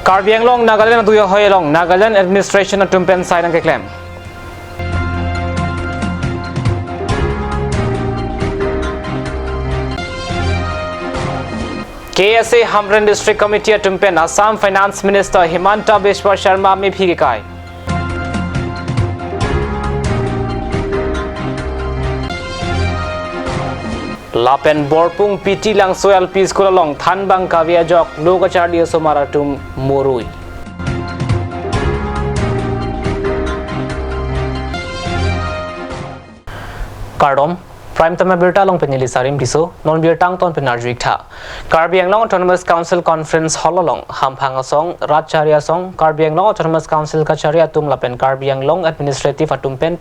Karbi Anglong Nagaland Duya Hoyalong Nagaland Administration at Tumpen Side and Claim. KSA Hamren District Committee at Tumpen Assam Finance Minister Himanta Biswa Sharma में भी गिकाय Lapen Borpung PT lang soil peace kulalong Thanbang Kavia Jok Lokachardia Somaratum Morui Kardom Prime Time Birta long penili sarim diso non birtang ton penarjuik tha Karbi Anglong Autonomous Council Conference Hololong Hamphanga song Ratcharia song Karbi Anglong Autonomous Council Kacharia tum lapen Karbi Anglong Administrative atum pen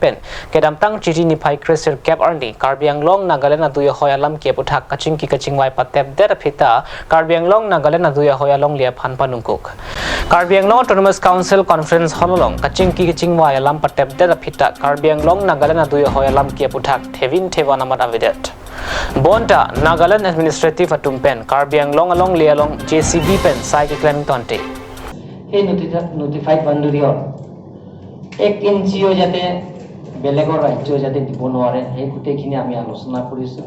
kedam tang chiti ni phai crescer cap arni Karbi Anglong Nagaland atuya hoyalam ke puthak kaching ki kaching wai patep der phita Karbi Anglong Nagaland atuya hoyalong lia phan panungkuk Karbi Anglong Autonomous Council Conference Hololong kaching ki kaching wai alam patep der phita Karbi Anglong Nagaland atuya hoyalam ke puthak thevin thewana Avidet. Bonta Nagaland Administrative Atumpen Karbi Anglong along Lialong JCB pen Sai Claim Tonte. He notified Bandurior. Ek NGO jate Belegor Rajo jate Dibonoare, he could take in Yamiano Snapuris.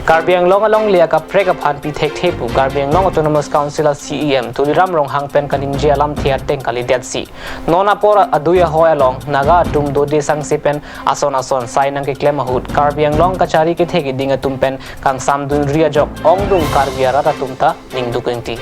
Karbi Anglong along Liaka Prega Panpi Tek Tepu, Karbi Anglong Autonomous Council CEM, Tuliram Rong Hang Pen Kaninji Alam Theateng Kali Dead Sea. Nona Pora Aduya Hoyalong, Naga Tum Dode Sang Sipen, Ason Sai Nanke Clemahut, Karbi Anglong Kachari Kitegi Dinga Tumpen, Kang Sam Dun Ria Jok, Ongdung Karbi Arata Tumta, Ning Dukinti.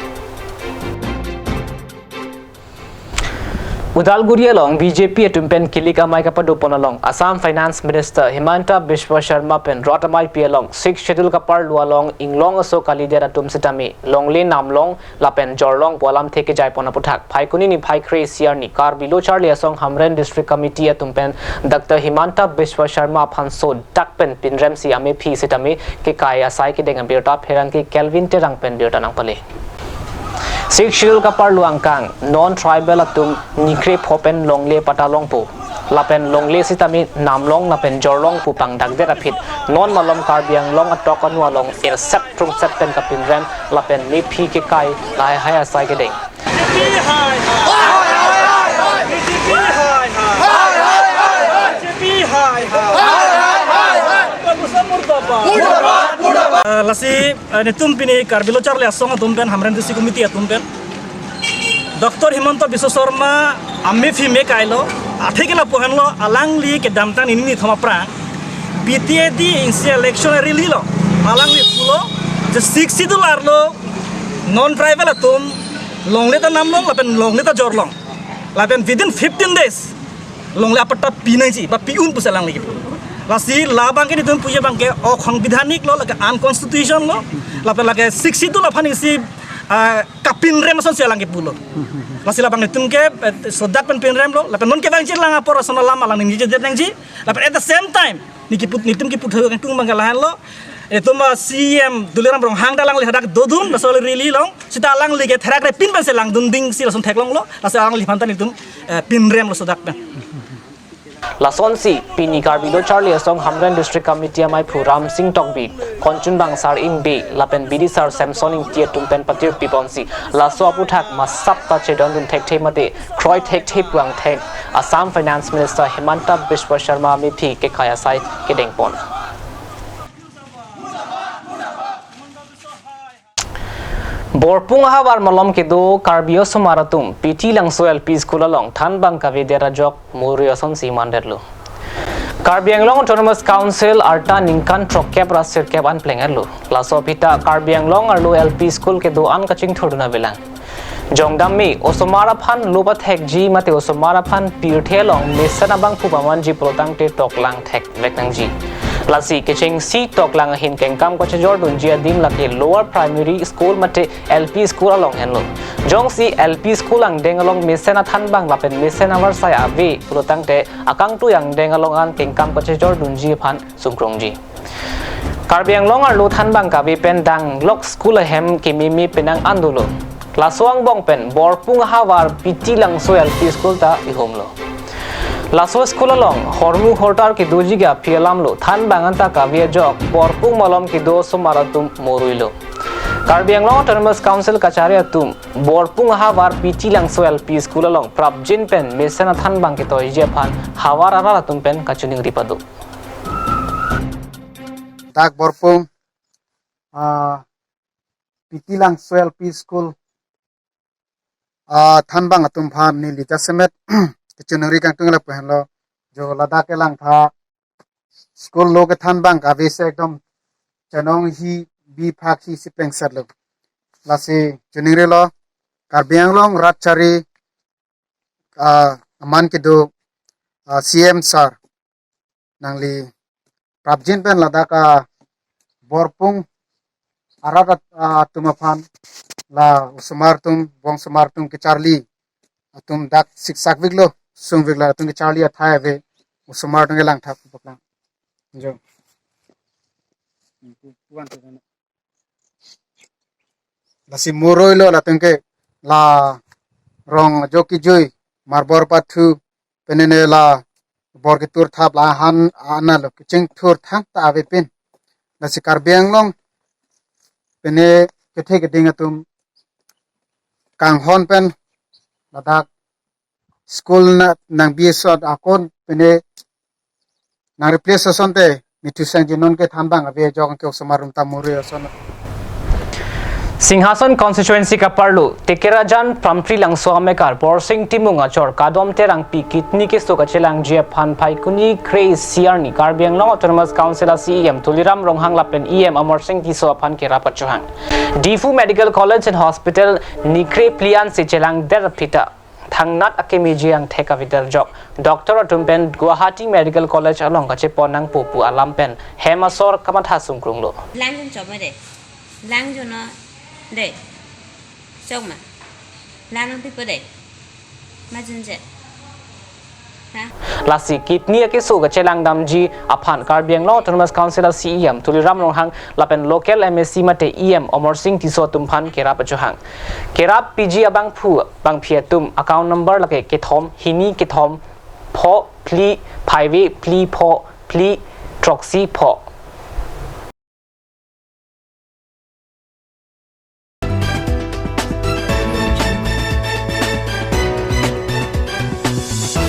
Udalguri along BJP atumpen kilika maika padupon along Assam Finance Minister Himanta Biswa Sharma pen rotamai pi along 6 schedule kapar lualong inglong aso kalidera tum sitami longle namlong lapen jorlong polam theke jai pona puthak phaikuni ni phaikre siarni Karbi lo charli asong Hamren District Committee atumpen Dr Himanta Biswa Sharma phanso dakpen pinrem si ame phi sitami ke kaya sai ke dengam birta pheran ke Kelvin terang pen birta nang pale Six schedule kapar luangkang non-tribal atum nikre phopen longle patalongpu lapen longle sitami namlong lapen jorlong pu pangdak derapit non malom Karbi Anglong atokan walong intercept trung set pen kapin rem lapen mi phi ke kai lai haya sai ke deng Lasi netum pini Karbi lo charli asong atumpen Hamren District Committee atumpen Dr Himanta Biswa Sharma amme fi me kailo athekela pohanlo alangli ke damtan ini thoma pra BTAD insi election rili lo alangli pulo je 60 dollar lo non tribal atum longle ta namlong lapen longle ta jorlong lapen within 15 days longle apata pinai ba piun pusalang lagi Lasi labang ke ditum puja bangke o সংবিধানিক lo laka unconstitution lo lapen laka 60 tu la phani si kapin rem son sialang ke pulo lasi labang ditum ke sodak pen pin rem lo lapen non ke bang lang apor asana lama lang ni je nangji lapen at the same time nitum ki putho kan tung mangalahan lo etum CM duliram rong hang dalang lihadak dodun basol rili long sita lang li ke therak re pin ban se lang dunding si lason theklong lo lasi lang li phantan nitum pin rem lo sodak pen Lasonsi Pini Karbi lo charli asong Hamren District Committee mai Puram Singh Tokbi Konchun Bang Sar Ing Be Lapen Bidi Sar Samsoning Tia Tumpen Patir Piponsi Laso Aputhak Masapta Chedon Dun Tek Mate Kroy Tek Wang Tek Assam Finance Minister Himanta Biswa Sharma mi phi ke kaya sai ke dengpon Borpung hawar malom ke do Karbio Somaratum PT lang soil peace kulalong Thanbang Kavidera Jok Murioson si manderlu Karbi Anglong Autonomous Council Arta Ningkan Trokkep Rasir Kep an plengerlu Laso pita Karbi Anglong arlu LP School ke do an kaching thoduna belang Jongdammi Osomara phan loba thek ji mate Osomara phan pirthelong mesana bang pupaman ji protang te toklang thek veknang ji Lasi keching si toklang hin kengkam ko chajor dunjia dim laki lower primary school mate LP school along henlo jong si LP school ang dengalong mesena Thanbang lapen mesena warsai ave protang te akang tu yang dengalong an kengkam ko chajor dunji phan sungkrongji Karbi Anglong arlo Thanbang kabi pen dang lok school hem kimimi penang andulo Lasuang bong pen Borpung hawar PT lang so LP school ta ihomlo Laso school along hormu hortar ki dojiga pialamlo Thanbang anta kavia jok Borpung malom ki do somaratum moruilo Karbi Anglong Autonomous Council Kacharia Tum Borpung Hawar PT lang soil peace school along prap jin pen mesana than bang ke toy Japan Hawar ara tum pen kachuning ripadu tak borpung PT lang soil peace school than bang atum phan ni lita semet kachuning ri kang tungla pen lo jo lada ke lang tha school lo ke than bang ka vese ekdom chanong hi bi phak hi sipeng sat lo lasi chuning re lo Karbi Anglong ratchari aman ke do CM sir nangli prabjin pen lada ka borpung arat tumaphan la sumartum bong sumartum ke charli atum dak siksak viglo sung vigla atum ke charli athai ve sumartum ke lang thak paklang jo lasi muroi lo latung ke la rong joki joy marbor pathu penene la bor ke tur thap la han ana lo ching tur thang ta ave pin lasi Karbi Anglong pene kethe ke ding atum kang hon pen ladak school na nang biesot akon pene nang replace sonte mitu sang jinon ke thambang ave jong ke samarum tamuri ason Singhasan constituency ka parlu Tekerajan Pramtri lang so amekar Borsing Timunga chor kadom terang pi kitni ke so kachelang Japan pai kuni Craze Siarni Karbi Anglong Autonomous Council CEM Tuliram Ronghang Lapen EM Amor Singh ki so apan ke rapat chuhang Difu Medical College and Hospital Nikre Plian se chelang derapita Thangnat Akemiji ang theka vital jok Dr. Atumpen Guwahati Medical College along ka cheponang pupu alampen Hemasor kamatha sungkrunglo lang jun chomade lang jun no de chong ma lang people de ma jun je Lasi kitni ke so ga chelang damji aphan Karbi Anglong Autonomous Council CEM Tuliram Ronghang lapen local MSc mate EM Amor Singh tiso tumphan kerap achuhang kerap PG abang phu bang phiatum account number lake ke thom hini ke thom pho pli phaiwe pli pho pli troxy pho